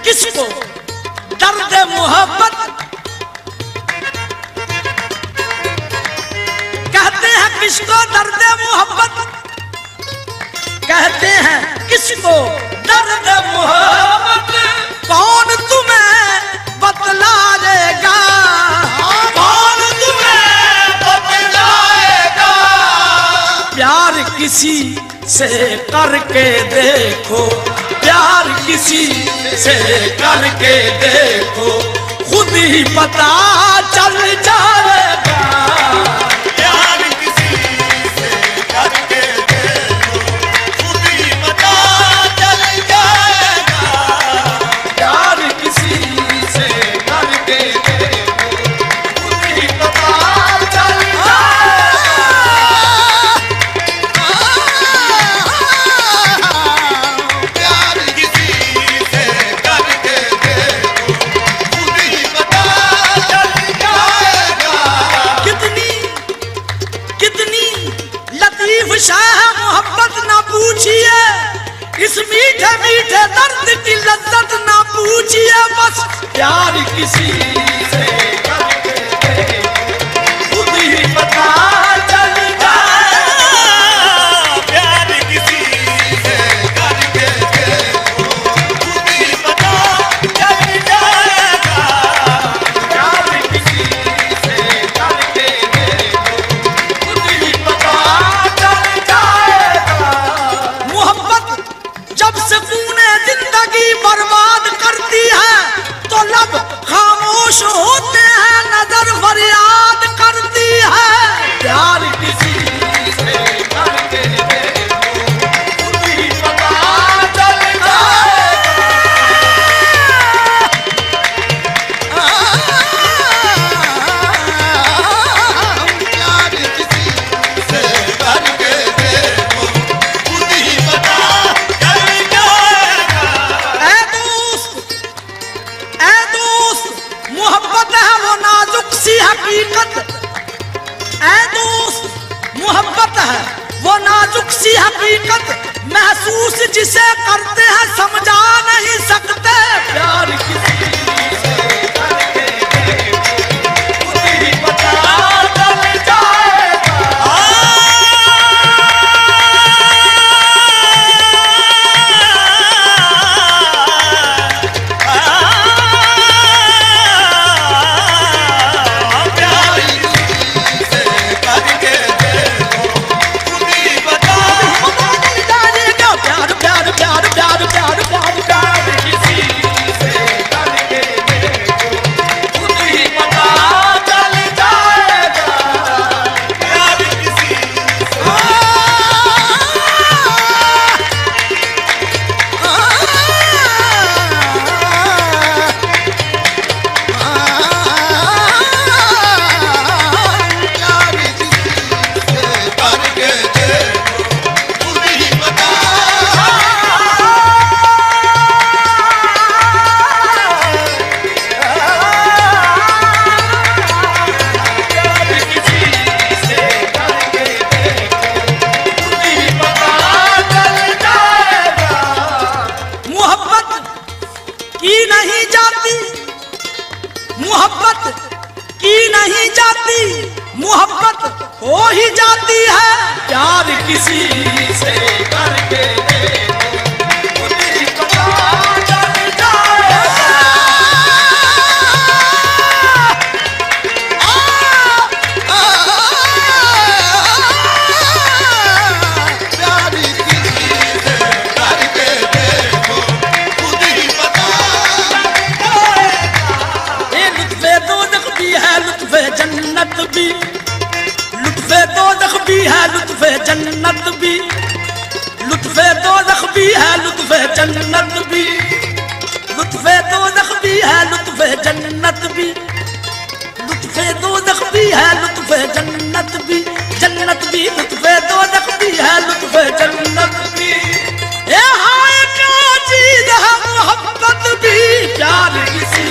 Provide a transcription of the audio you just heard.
किसको दर्द मोहब्बत कहते हैं, किसको दर्द मोहब्बत कहते हैं, किसको दर्द मोहब्बत कौन तुम्हें बतलाएगा, कौन तुम्हें बतलाएगा। प्यार किसी से करके देखो, प्यार किसी से करके देखो, खुद ही पता चल जाएगा। प्यार किसी से करके देखो, खुद ही पता चल जाएगा। प्यार किसी से करके देखो, खुद ही पता चल जाएगा। प्यार किसी से करके देखो, खुद ही पता चल जाएगा। कितनी कितनी लतीफ शाह मोहब्बत ना पूछिए, इस मीठे मीठे दर्द की लज्जत ना पूछिए, बस प्यार किसी से करके देखो, खुद ही पता चल जाएगा। प्यार किसी से करके देखो, खुद ही पता चल जाएगा। प्यार किसी से करके देखो, खुद ही पता चल जाएगा। मोहब्बत जब सुकूने जिंदगी बर्बाद करती है, तो लब खामोश होते हैं, नजर फरियाद करती है। प्यार किसी से करके देखो, खुद ही पता चल जाएगा। प्यार किसी से करके देखो, खुद ही पता चल जाएगा। ऐ दोस्त मोहब्बत है वो नाजुक सी हकीकत, ऐ दोस्त मोहब्बत है वो नाजुक सी हकीकत, महसूस जिसे करते हैं समझा नहीं सकते। प्यार किसी से करके देखो, खुद ही पता चल जाएगा। प्यार किसी से करके देखो, खुद ही पता जाएगा। प्यार प्यार प्यार प्यार प्यार प्यार प्यार किसी से करके देखो, खुद ही पता चल जाएगा। प्यार किसी प्यार किसी से करके देखो, खुद ही पता प्यार किसी से करके देखो, खुद ही पता चल जाएगा। मोहब्बत की नहीं जाती, मोहब्बत की नहीं जाती, मोहब्बत हो ही जाती है। प्यार किसी से करके देखो, खुद ही पता चल जाएगा। प्यार किसी से करके देखो, खुद ही पता ये लुत्फ़े दोज़ख भी है, लुत्फ़े जन्नत भी, लुत्फ़े दोज़ख भी है, लुत्फ़े जन्नत भी, लुत्फ़े दोज़ख भी है, लुत्फ़े जन्नत भी, लुत्फ़े दोज़ख भी है, लुत्फ़े जन्नत भी, लुत्फ़े दोज़ख भी है, लुत्फ़े जन्नत भी, जन्नत भी, लुत्फ़े दोज़ख भी है, लुत्फ़े जन्नत भी। ये हाय क्या चीज़ है मोहब्बत भी, प्यार किसी